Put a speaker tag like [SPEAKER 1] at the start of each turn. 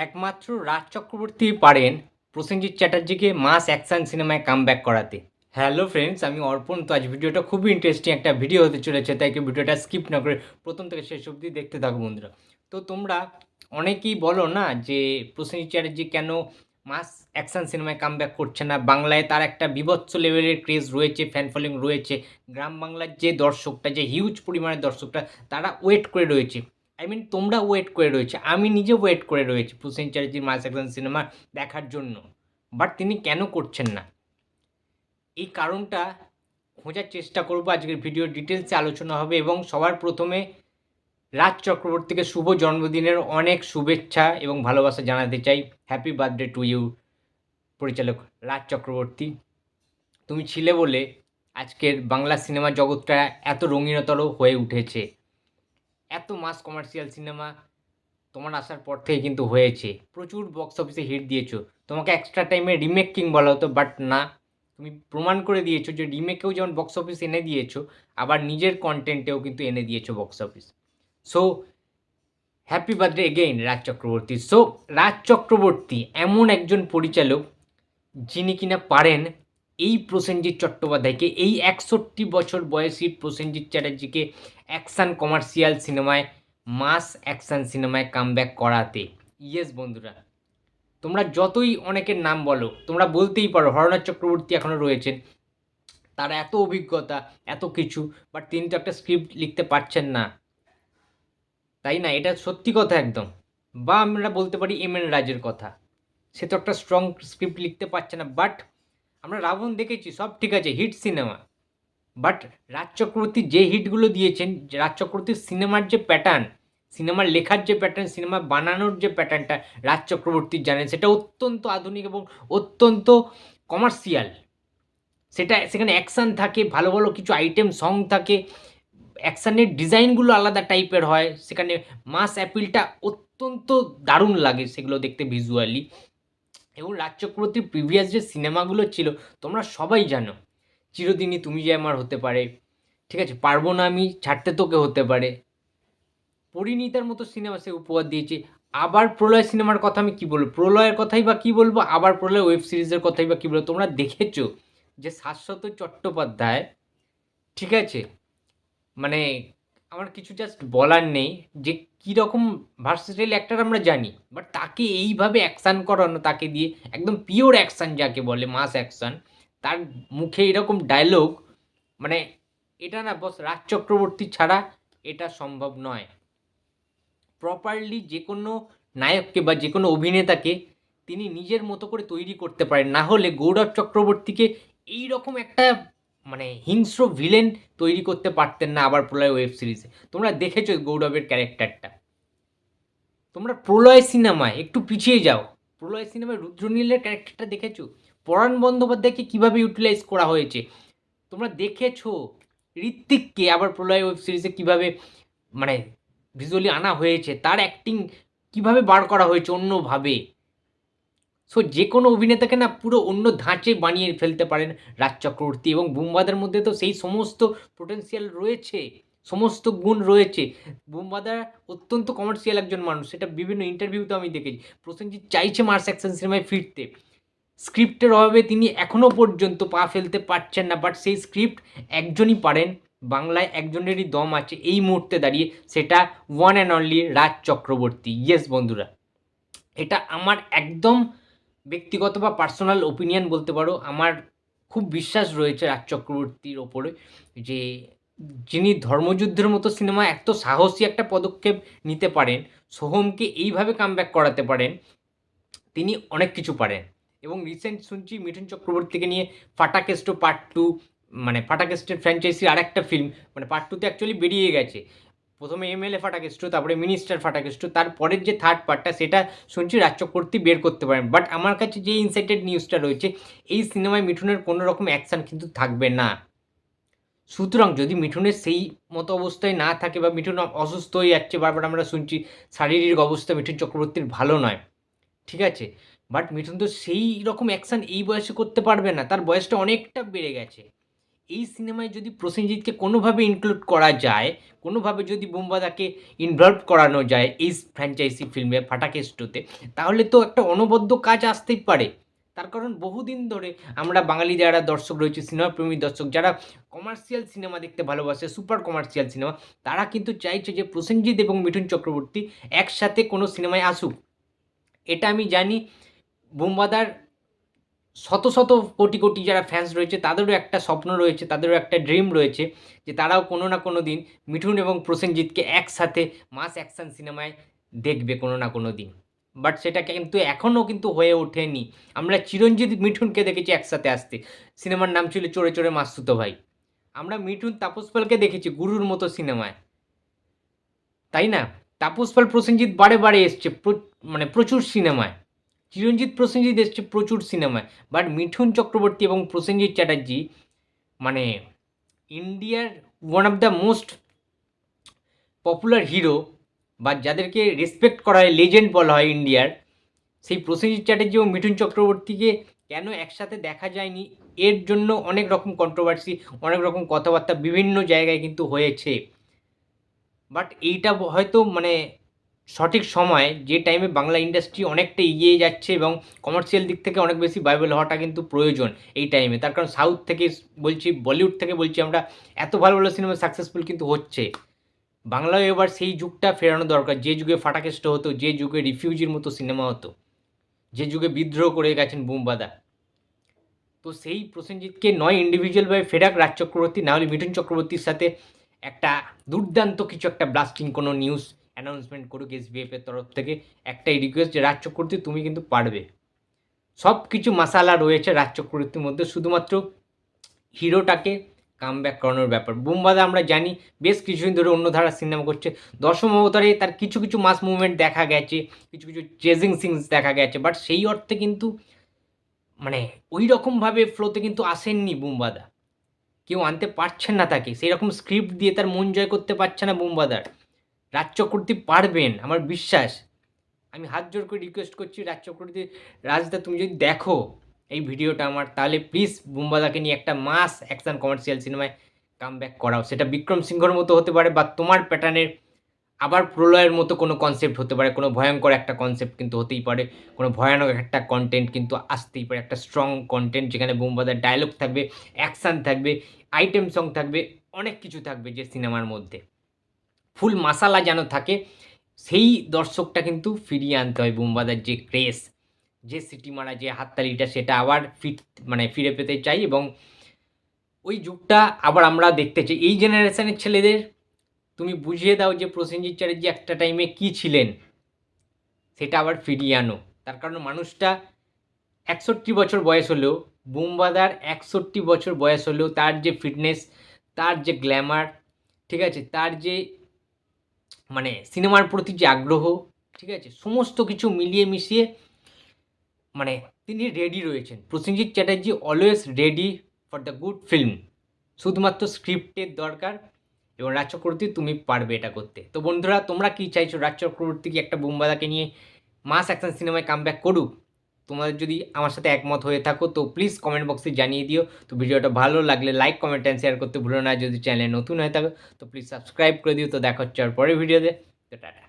[SPEAKER 1] একমাত্র রাজ চক্রবর্তী পারেন প্রসেনজিৎ চ্যাটার্জিকে মাস অ্যাকশন সিনেমায় কামব্যাক করাতে। হ্যালো ফ্রেন্ডস, আমি অর্পণ। তো আজ ভিডিওটা খুবই ইন্টারেস্টিং একটা ভিডিও হতে চলেছে, তাই কি ভিডিওটা স্কিপ না করে প্রথম থেকে শেষ অবধি দেখতে থাকো বন্ধুরা। তো তোমরা অনেকেই বলো না যে প্রসেনজিৎ চ্যাটার্জি কেন মাস অ্যাকশন সিনেমায় কামব্যাক করছে না। বাংলায় তার একটা বীভৎস লেভেলের ক্রেজ রয়েছে, ফ্যান ফলোয়িং রয়েছে। গ্রাম বাংলার যে দর্শকটা, যে হিউজ পরিমাণের দর্শকটা, তারা ওয়েট করে রয়েছে। তোমরা ওয়েট করে রয়েছে, আমি নিজে ওয়েট করে রয়েছি প্রসেনজিৎ চ্যাটার্জির মাস অ্যাকশন সিনেমা দেখার জন্য। বাট তিনি কেন করছেন না, এই কারণটা খোঁজার চেষ্টা করব। আজকের ভিডিও ডিটেলসে আলোচনা হবে এবং সবার প্রথমে রাজ চক্রবর্তীকে শুভ জন্মদিনের অনেক শুভেচ্ছা এবং ভালোবাসা জানাতে চাই। হ্যাপি বার্থডে টু ইউ পরিচালক রাজ চক্রবর্তী। তুমি ছিলে বলে আজকের বাংলা সিনেমা জগৎটা এত রঙিনতর হয়ে উঠেছে। এত মাস কমার্শিয়াল সিনেমা তোমার আসার পর থেকে কিন্তু হয়েছে, প্রচুর বক্স অফিসে হিট দিয়েছো। তোমাকে এক্সট্রা টাইমে রিমেক কিং বলা হতো, বাট না, তুমি প্রমাণ করে দিয়েছো যে রিমেকেও যেমন বক্স অফিস এনে দিয়েছো, আবার নিজের কন্টেন্টেও কিন্তু এনে দিয়েছো box office. So happy birthday again Raj Chakraborty. So Raj Chakraborty এমন একজন পরিচালক যিনি কিনা পারেন এই প্রসেনজিৎ চট্টোপাধ্যায়কে, এই 61 বছর বয়সী প্রসেনজিৎ চ্যাটার্জিকে অ্যাকশান কমার্শিয়াল সিনেমায়, মাস অ্যাকশান সিনেমায় কামব্যাক করাতে। ইয়েস বন্ধুরা, তোমরা যতই অনেকের নাম বলো, তোমরা বলতেই পারো হরনাথ চক্রবর্তী এখনও রয়েছেন, তার এত অভিজ্ঞতা, এত কিছু, বাট তিনি তো একটা স্ক্রিপ্ট লিখতে পারছেন না, তাই না? এটা সত্যি কথা একদম। বা আমরা বলতে পারি এম এন রাজের কথা, সে তো একটা স্ট্রং স্ক্রিপ্ট লিখতে পারছে না। বাট আমরা রাবণ দেখেছি, সব ঠিক আছে, hit cinema. But Raj Chakraborty যে হিটগুলো দিয়েছেন, রাজ চক্রবর্তীর সিনেমার যে প্যাটার্ন, সিনেমার লেখার যে প্যাটার্ন, সিনেমা বানানোর যে প্যাটার্নটা রাজ চক্রবর্তীর জানেন, সেটা অত্যন্ত আধুনিক এবং অত্যন্ত কমার্শিয়াল। সেখানে অ্যাকশান থাকে, ভালো ভালো কিছু আইটেম সং থাকে, অ্যাকশানের ডিজাইনগুলো আলাদা টাইপের হয়, সেখানে মাস অ্যাপিলটা অত্যন্ত দারুণ লাগে সেগুলো দেখতে ভিজুয়ালি। এবং রাজ চক্রবর্তীর প্রিভিয়াস যে সিনেমাগুলো ছিল, তোমরা সবাই জানো, চিরদিনই তুমি যে আমার হতে পারে, ঠিক আছে, পারবো না আমি, ছাড়তে তোকে হতে পারে, পরিণীতার মতো সিনেমা সে উপহার দিয়েছে। আবার প্রলয় সিনেমার কথা আমি কি বলবো, প্রলয়ের কথাই বা কি বলবো, আবার প্রলয় ওয়েব সিরিজের কথাই বা কি বলবো। তোমরা দেখেছো যে শাশ্বত চট্টোপাধ্যায়, ঠিক আছে, মানে আমার কিছু জাস্ট বলার নেই, যে কীরকম ভার্সেটাইল অ্যাক্টর আমরা জানি, বাট তাকে এইভাবে অ্যাকশান করানো, তাকে দিয়ে একদম পিওর অ্যাকশান যাকে বলে, মাস অ্যাকশান, তার মুখে এরকম ডায়লগ, মানে এটা না বস রাজ চক্রবর্তী ছাড়া এটা সম্ভব নয়। প্রপারলি যে কোনো নায়ককে বা যে কোনো অভিনেতাকে তিনি নিজের মতো করে তৈরি করতে পারেন, না হলে গৌরব চক্রবর্তীকে এই রকম একটা মানে হিংস্র ভিলেন তৈরি করতে পারতেন না আবার প্রলয় ওয়েব সিরিজে। তোমরা দেখেছো গৌরবের ক্যারেক্টারটা। তোমরা প্রলয় সিনেমায় একটু পিছিয়ে যাও, প্রলয় সিনেমায় রুদ্রনীলের ক্যারেক্টারটা দেখেছো? পরাণ বন্দ্যোপাধ্যায়কে কীভাবে ইউটিলাইজ করা হয়েছে তোমরা দেখেছো? ঋত্বিককে আবার প্রলয় ওয়েব সিরিজে কীভাবে মানে ভিজুয়ালি আনা হয়েছে, তার অ্যাক্টিং কীভাবে বার করা হয়েছে অন্যভাবে। সো যে কোনো অভিনেতাকে না পুরো অন্য ধাঁচে বানিয়ে ফেলতে পারেন রাজ চক্রবর্তী, এবং বুমবাদার মধ্যে তো সেই সমস্ত পোটেন্সিয়াল রয়েছে, সমস্ত গুণ রয়েছে। বুমবাদা অত্যন্ত কমার্শিয়াল একজন মানুষ, সেটা বিভিন্ন ইন্টারভিউতে আমি দেখেছি। প্রসেনজিৎ চাইছে মাস অ্যাকশন সিনেমায় ফিরতে, স্ক্রিপ্টের অভাবে তিনি এখনও পর্যন্ত পা ফেলতে পারছেন না। বাট সেই স্ক্রিপ্ট একজনই পারেন, বাংলায় একজনেরই দম আছে এই মুহূর্তে দাঁড়িয়ে, সেটা one and only Raj Chakraborty. Yes বন্ধুরা, এটা আমার একদম ব্যক্তিগত বা পার্সোনাল ওপিনিয়ন বলতে পারো। আমার খুব বিশ্বাস রয়েছে রাজ চক্রবর্তীর ওপরে, যে যিনি ধর্মযুদ্ধের মতো সিনেমা এত সাহসী একটা পদক্ষেপ নিতে পারেন, সোহমকে এইভাবে কামব্যাক করাতে পারেন, তিনি অনেক কিছু পারেন। এবং রিসেন্ট শুনছি মিঠুন চক্রবর্তীকে নিয়ে ফাটাকেস্টো পার্ট 2, মানে ফাটাকেস্টের ফ্র্যাঞ্চাইজির আরেকটা ফিল্ম, মানে পার্ট 2তে অ্যাকচুয়ালি বেরিয়ে গেছে। প্রথমে এমএলএ ফাটাকেস্টো, তারপরে মিনিস্টার ফাটাকেস্টো, তারপরের যে থার্ড পার্টটা সেটা শুনছি রাজ চক্রবর্তী বের করতে পারেন। বাট আমার কাছে যে ইনসাইটেড নিউজটা রয়েছে, এই সিনেমায় মিঠুনের কোনো রকম অ্যাকশান কিন্তু থাকবে না। সুতরাং যদি মিঠুনের সেই মতো অবস্থায় না থাকে, বা মিঠুন অসুস্থ হয়ে যাচ্ছে বারবার আমরা শুনছি, শারীরিক অবস্থা মিঠুন চক্রবর্তীর ভালো নয়, ঠিক আছে, বাট মিঠুন তো সেই রকম অ্যাকশান এই বয়সে করতে পারবে না, তার বয়সটা অনেকটা বেড়ে গেছে। এই সিনেমায় যদি প্রসেনজিৎকে কোনোভাবে ইনক্লুড করা যায়, কোনোভাবে যদি বুম্বাদাকে ইনভলভ করানো যায় এই ফ্র্যাঞ্চাইজি ফিল্মে ফাটাকেস্টোতে, তাহলে তো একটা অনবদ্য কাজ আসতেই পারে। তার কারণ বহুদিন ধরে আমরা বাঙালি যারা দর্শক রয়েছে, সিনেমাপ্রেমী দর্শক যারা কমার্শিয়াল সিনেমা দেখতে ভালোবাসে, সুপার কমার্শিয়াল সিনেমা, তারা কিন্তু চাইছে যে প্রসেনজিৎ এবং মিঠুন চক্রবর্তী একসাথে কোনো সিনেমায় আসুক। এটা আমি জানি বুম্বাদার শত শত কোটি কোটি যারা ফ্যান্স রয়েছে তাদেরও একটা স্বপ্ন রয়েছে, তাদেরও একটা ড্রিম রয়েছে যে তারাও কোনো না কোনো দিন মিঠুন এবং প্রসেনজিৎকে একসাথে মাস অ্যাকশন সিনেমায় দেখবে কোনো না কোনো দিন। বাট সেটা কিন্তু এখনও কিন্তু হয়ে ওঠেনি। আমরা চিরঞ্জিত মিঠুনকে দেখেছি একসাথে আসতে, সিনেমার নাম ছিল চোরে চোরে মাসতুতো ভাই। আমরা মিঠুন তাপস পালকে দেখেছি গুরুর মতো সিনেমায়, তাই না? তাপস পাল প্রসেনজিৎ বারে বারে এসছে মানে প্রচুর সিনেমায়। চিরঞ্জিত প্রসেনজিৎ এসছে প্রচুর সিনেমায়, বাট মিঠুন চক্রবর্তী এবং প্রসেনজিৎ চ্যাটার্জি মানে ইন্ডিয়ার one of the most popular hero, বা যাদেরকে রেসপেক্ট করা হয়, লেজেন্ড বলা হয় ইন্ডিয়ার, সেই প্রসেনজিৎ চ্যাটার্জি এবং মিঠুন চক্রবর্তীকে কেন একসাথে দেখা যায়নি, এর জন্য অনেক রকম কন্ট্রোভার্সি, অনেক রকম কথাবার্তা বিভিন্ন জায়গায় কিন্তু হয়েছে। বাট এইটা হয়তো মানে সঠিক সময়, যে টাইমে বাংলা ইন্ডাস্ট্রি অনেকটা এগিয়ে যাচ্ছে এবং কমার্শিয়াল দিক থেকে অনেক বেশি ভাইবেল হওয়াটা কিন্তু প্রয়োজন এই টাইমে। তার কারণ সাউথ থেকে বলছি, বলিউড থেকে বলছি, আমরা এত ভালো ভালো সিনেমা সাকসেসফুল কিন্তু হচ্ছে। বাংলায় এবার সেই যুগটা ফেরানো দরকার, যে যুগে ফাটাকেষ্ট হতো, যে যুগে রিফিউজির মতো সিনেমা হতো, যে যুগে বিদ্রোহ করে গেছেন বুম্বাদা। তো সেই প্রসেনজিৎকে নয় ইন্ডিভিজুয়ালভাবে ফেরাক রাজ চক্রবর্তী, নাহলে মিঠুন চক্রবর্তীর সাথে একটা দুর্দান্ত কিছু একটা ব্লাস্টিং কোনো নিউজ অ্যানাউন্সমেন্ট করুক এসবিএফের তরফ থেকে। একটাই রিকোয়েস্ট যে রাজ চক্রবর্তী তুমি কিন্তু পারবে, সব কিছু মশালা রয়েছে রাজ চক্রবর্তীর মধ্যে, শুধুমাত্র হিরোটাকে কাম ব্যাক করানোর ব্যাপার। বুম্বাদা আমরা জানি বেশ কিছুদিন ধরে অন্য ধারার সিনেমা করছে, দশম অবতারে তার কিছু কিছু মাস মুভমেন্ট দেখা গেছে, কিছু কিছু চেজিং সিনস দেখা গেছে, বাট সেই অর্থে কিন্তু মানে ওই রকমভাবে ফ্লোতে কিন্তু আসেননি বুম্বাদা, কেউ আনতে পারছেন না তাকে, সেই রকম স্ক্রিপ্ট দিয়ে তার মন জয় করতে পারছে না বুম্বাদার। রাজ চক্রবর্তী পারবেন, আমার বিশ্বাস। আমি হাত জোর করে রিকোয়েস্ট করছি রাজ চক্রবর্তী, রাজদা তুমি যদি দেখো এই ভিডিওটা আমার, তাহলে প্লিজ বুম্বাদাকে নিয়ে একটা মাস অ্যাকশন কমার্শিয়াল সিনেমায় কাম ব্যাক করাও। সেটা বিক্রম সিংহর মতো হতে পারে, বা তোমার প্যাটার্নের আবার প্রলয়ের মতো কোনো কনসেপ্ট হতে পারে, কোনো ভয়ঙ্কর একটা কনসেপ্ট কিন্তু হতেই পারে, কোনো ভয়ানক একটা কন্টেন্ট কিন্তু আসতেই পারে, একটা স্ট্রং কন্টেন্ট যেখানে বুম্বাদার ডায়লগ থাকবে, অ্যাকশান থাকবে, আইটেম সং থাকবে, অনেক কিছু থাকবে যে সিনেমার মধ্যে ফুল মাসালা যেন থাকে। সেই দর্শকটা কিন্তু ফিরিয়ে আনতে হয়, বুম্বাদার যে ক্রেজ, যে সিটি মারা, যে হাততালিটা, সেটা আবার ফিরে পেতে চাই, এবং ওই যুগটা আবার আমরা দেখতে চাই। এই জেনারেশনের ছেলেদের তুমি বুঝিয়ে দাও যে প্রসেনজিৎ চ্যাটার্জি একটা টাইমে কী ছিলেন, সেটা আবার ফিরিয়ে আনো। তার কারণ মানুষটা 61 বছর বয়স হলেও, বুম্বাদার 61 বছর বয়স হলেও তার যে ফিটনেস, তার যে গ্ল্যামার, ঠিক আছে, তার যে মানে সিনেমার প্রতি যে আগ্রহ, ঠিক আছে, সমস্ত কিছু মিলিয়ে মিশিয়ে মানে তিনি রেডি রয়েছেন। Prosenjit Chatterjee always ready for the good film, শুধুমাত্র স্ক্রিপ্টের দরকার, এবং রাজ চক্রবর্তী তুমি পারবে এটা করতে। তো বন্ধুরা, তোমরা কি চাইছো, রাজ চক্রবর্তী কি একটা বুম্বাদাকে নিয়ে মাস অ্যাকশন সিনেমায় কামব্যাক করুক? তোমাদের যদি আমার সাথে একমত হয়ে থাকো তো প্লিজ কমেন্ট বক্সে জানিয়ে দিও। তো ভিডিওটা ভালো লাগলে লাইক, কমেন্ট অ্যান্ড শেয়ার করতে ভুলো না। যদি চ্যানেলে নতুন হয়ে থাকো তো প্লিজ সাবস্ক্রাইব করে দিও। তো দেখা হচ্ছে আর পরের ভিডিওতে। তো টাটা।